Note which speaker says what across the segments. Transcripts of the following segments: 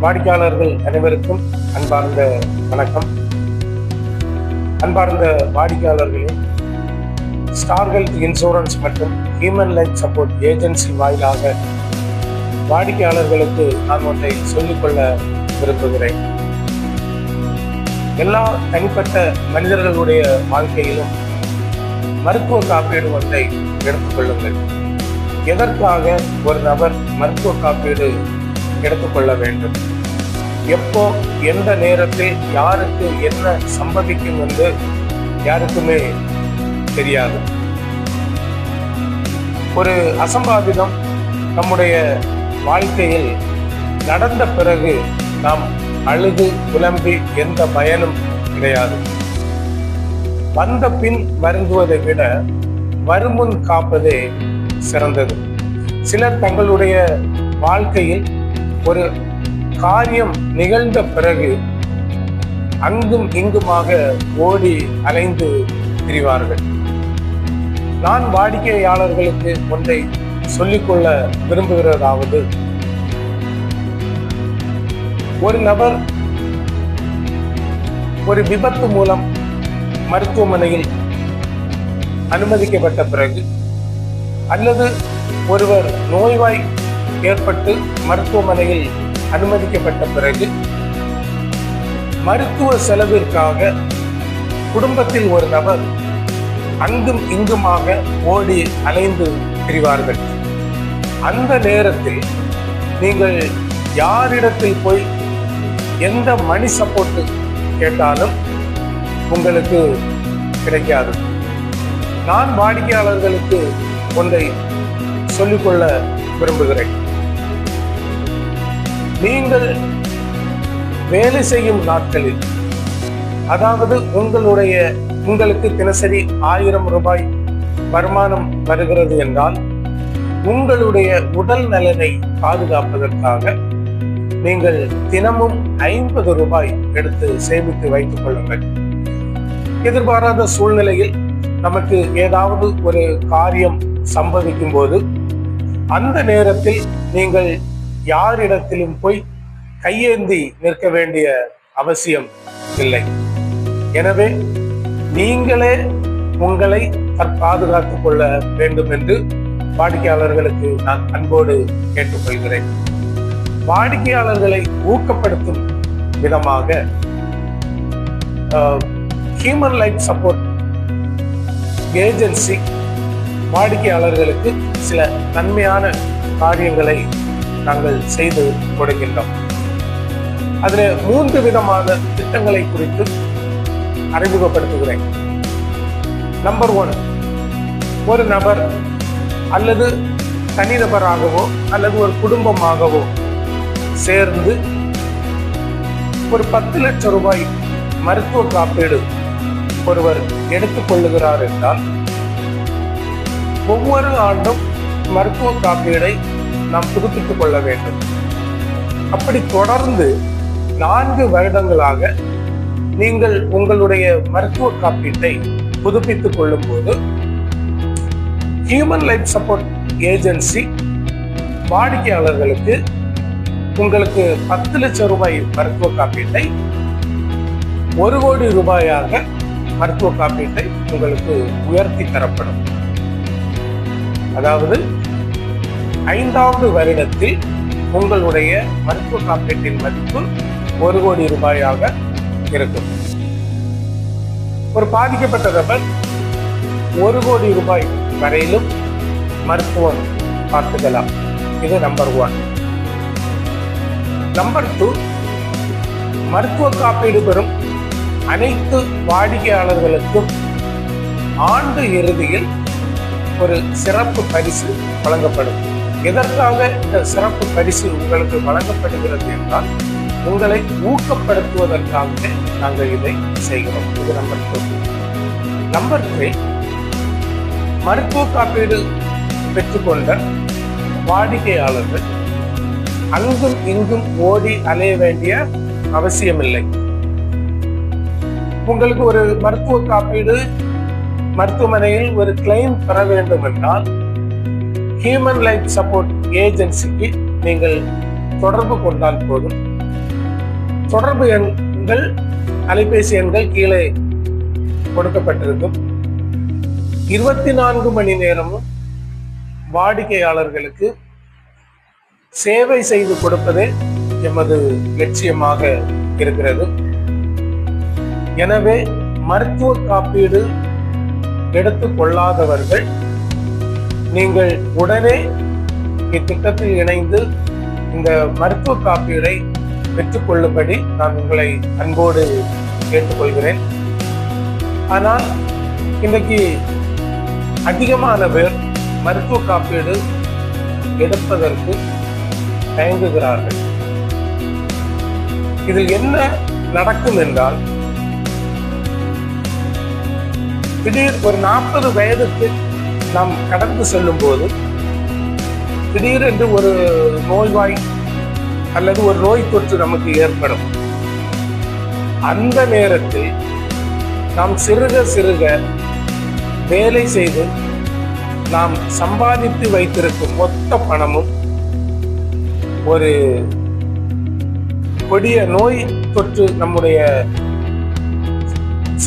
Speaker 1: வாடிக்கையாளர்கள் அனைவருக்கும் அன்பார்ந்த வணக்கம். அன்பார்ந்த வாடிக்கையாளர்களே, ஸ்டார் ஹெல்த் இன்சூரன்ஸ் மற்றும் ஹியூமன் லைஃப் சப்போர்ட் ஏஜென்சி வாயிலாக வாடிக்கையாளர்களுக்கு நான் ஒன்றை சொல்லிக்கொள்ள விரும்புகிறேன். எல்லா தனிப்பட்ட மனிதர்களுடைய வாழ்க்கையிலும் மருத்துவ காப்பீடு ஒன்றை எடுத்துக்கொள்ளுங்கள். எதற்காக ஒரு நபர் மருத்துவ காப்பீடு எடுத்துக்கொள்ள வேண்டும், எப்போ எந்த நேரத்தில் யாருக்கு என்ன சம்பவிக்கும் என்று யாருக்குமே தெரியாது. ஒரு அசம்பாவிதம் நம்முடைய வாழ்க்கையில் நடந்த பிறகு நாம் அழுது புலம்பி எந்த பயனும் கிடையாது. வந்த பின் வருந்துவதை விட வருமுன் காப்பதே சிறந்தது. சிலர் தங்களுடைய வாழ்க்கையில் ஒரு காரியம் நிகழ்ந்த பிறகு அங்கும் இங்குமாக ஓடி அலைந்து திரிவார்கள். நான் வாடிக்கையாளர்களுக்கு ஒன்றை சொல்லிக்கொள்ள விரும்புகிறதாவது, ஒரு நபர் ஒரு விபத்து மூலம் மருத்துவமனையில் அனுமதிக்கப்பட்ட பிறகு அல்லது ஒருவர் நோய்வாய் ஏற்பட்டு மருத்துவமனையில் அனுமதிக்கப்பட்ட பிறகு மருத்துவ செலவிற்காக குடும்பத்தில் ஒரு நபர் அங்கும் இங்குமாக ஓடி அலைந்து திரிவார்கள். அந்த நேரத்தில் நீங்கள் யாரிடத்தில் போய் எந்த மணி சப்போர்ட் கேட்டாலும் உங்களுக்கு கிடைக்காது. நான் வாடிக்கையாளர்களுக்கு ஒன்றை சொல்லிக்கொள்ள விரும்புகிறேன். நீங்கள் வேலை செய்யும் நாட்களில், அதாவது உங்களுக்கு தினசரி 1000 ரூபாய் வருமானம் வருகிறது என்றால், உங்களுடைய உடல் நலனை பாதுகாப்பதற்காக நீங்கள் தினமும் 50 ரூபாய் எடுத்து சேமித்து வைத்துக் கொள்ளுங்கள். எதிர்பாராத சூழ்நிலையில் நமக்கு ஏதாவது ஒரு காரியம் சம்பவிக்கும் போது அந்த நேரத்தில் நீங்கள் யாரிடத்திலும் போய் கையேந்தி நிற்க வேண்டிய அவசியம் இல்லை. எனவே நீங்களே உங்களை பாதுகாத்துக் கொள்ள வேண்டும் என்று வாடிக்கையாளர்களுக்கு நான் அன்போடு கேட்டுக்கொள்கிறேன். வாடிக்கையாளர்களை ஊக்கப்படுத்தும் விதமாக ஹியூமன் லைஃப் சப்போர்ட் ஏஜென்சி வாடிக்கையாளர்களுக்கு சில நன்மையான காரியங்களை நாங்கள் செய்து கொடுக்கின்றோம். அதில் 3 விதமான திட்டங்களை குறித்து அறிமுகப்படுத்துகிறேன். நம்பர் 1, ஒரு நபர் அல்லது தனிநபராகவோ அல்லது ஒரு குடும்பமாகவோ சேர்ந்து ஒரு 10 லட்சம் ரூபாய் மருத்துவ காப்பீடு ஒருவர் எடுத்துக்கொள்ளுகிறார் என்றால், ஒவ்வொரு ஆண்டும் மருத்துவ காப்பீடை நாம் புதுப்பித்துக் கொள்ள வேண்டும். அப்படி தொடர்ந்து 4 வருடங்களாக நீங்கள் உங்களுடைய மருத்துவ காப்பீட்டை புதுப்பித்துக் கொள்ளும் போது ஹியூமன் லைஃப் சப்போர்ட் ஏஜென்சி வாடிக்கையாளர்களுக்கு உங்களுக்கு 10 லட்சம் ரூபாய் மருத்துவ காப்பீட்டை 1 கோடி ரூபாயாக மருத்துவ காப்பீட்டை உங்களுக்கு உயர்த்தி தரப்படும். அதாவது 5வது வருடத்தில் உங்களுடைய மருத்துவ காப்பீட்டின் மதிப்பு 1 கோடி ரூபாயாக இருக்கும். ஒரு பாதிக்கப்பட்ட நபர் 1 கோடி ரூபாய் வரையிலும் மருத்துவம் பார்த்துக்கலாம். இது நம்பர் 1. நம்பர் 2, மருத்துவ காப்பீடு பெறும் அனைத்து வாடிக்கையாளர்களுக்கும் ஆண்டு இறுதியில் ஒரு சிறப்பு பரிசு வழங்கப்படும். எதற்காக இந்த சிறப்பு பரிசு உங்களுக்கு வழங்கப்படுகிறது என்றால், உங்களை ஊக்கப்படுத்துவதற்காக நாங்கள் இதை செய்கிறோம். இது நம்பர் 2. நம்பர் 3, மருத்துவ காப்பீடு பெற்றுக்கொண்ட வாடிக்கையாளர்கள் அங்கும் இங்கும் ஓடி அலைய வேண்டிய அவசியமில்லை. உங்களுக்கு ஒரு மருத்துவ காப்பீடு மருத்துவமனையில் ஒரு கிளைம் பெற வேண்டும் என்றால் ஹியூமன் லைஃப் சப்போர்ட் ஏஜென்சிக்கு நீங்கள் தொடர்பு கொண்டால் போதும். தொடர்பு எண்கள், அலைபேசி எண்கள் கீழே கொடுக்கப்பட்டிருக்கும். 24 மணி நேரமும் வாடிக்கையாளர்களுக்கு சேவை செய்து கொடுப்பதே எமது லட்சியமாக இருக்கிறது. எனவே மருத்துவ காப்பீடு எடுத்துக் கொள்ளாதவர்கள் நீங்கள் உடனே இத்திட்டத்தில் இணைந்து இந்த மருத்துவ காப்பீடை பெற்றுக் கொள்ளும்படி நான் உங்களை அன்போடு கேட்டுக்கொள்கிறேன். ஆனால் இன்றைக்கு அதிகமான பேர் மருத்துவ காப்பீடு எடுப்பதற்கு தயங்குகிறார்கள். இதில் என்ன நடக்கும் என்றால், திடீர் ஒரு 40 வயதுக்கு நாம் கடந்து செல்லும் போது திடீரென்று ஒரு நோய்வாய் அல்லது ஒரு நோய் தொற்று நமக்கு ஏற்படும். அந்த நேரத்தில் நாம் சிறுக சிறுக வேலை செய்து நாம் சம்பாதித்து வைத்திருக்கும் மொத்த பணமும் ஒரு கொடிய நோய் தொற்று நம்முடைய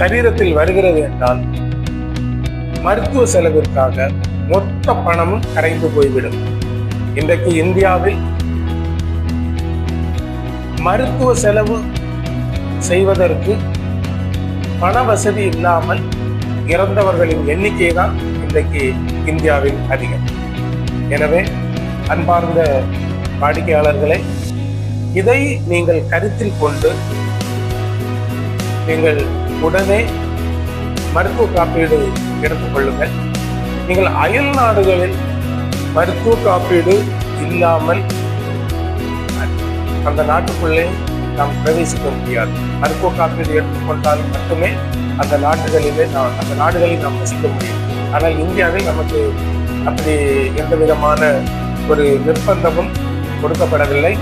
Speaker 1: சரீரத்தில் வருகிறது என்றால் மருத்துவ செலவிற்காக மொத்த பணமும் கரைந்து போய்விடும். இன்றைக்கு இந்தியாவில் மருத்துவ செலவு செய்வதற்கு பண வசதி இல்லாமல் இறந்தவர்களின் எண்ணிக்கை தான் இன்றைக்கு இந்தியாவில் அதிகம். எனவே அன்பார்ந்த வாடிக்கையாளர்களை, இதை நீங்கள் கருத்தில் கொண்டு நீங்கள் உடனே மருத்துவ காப்பீடு எடுத்துக் கொள்ளுங்கள். நீங்கள் அயல் நாடுகளில் மருத்துவ காப்பீடு இல்லாமல் அந்த நாட்டுக்குள்ளே நாம் பிரவேசிக்க முடியாது. மருத்துவ காப்பீடு எடுத்துக்கொண்டால் மட்டுமே அந்த நாடுகளில் நாம் வசிக்க முடியும். ஆனால் இந்தியாவில் நமக்கு அப்படி எந்த விதமான ஒரு நிர்பந்தமும் கொடுக்கப்படவில்லை.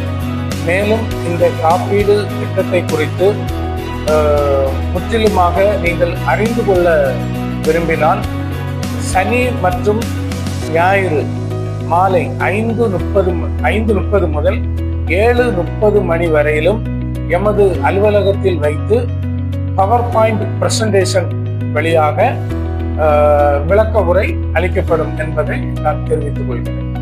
Speaker 1: மேலும் இந்த காப்பீடு திட்டத்தை குறித்து முற்றிலுமாக நீங்கள் அறிந்து கொள்ள விரும்பினால் சனி மற்றும் ஞாயிறு மாலை 5:30 முதல் 7:30 மணி வரையிலும் எமது அலுவலகத்தில் வைத்து பவர் பாயிண்ட் பிரசன்டேஷன் வழியாக விளக்க உரை அளிக்கப்படும் என்பதை நான் தெரிவித்துக் கொள்கிறேன்.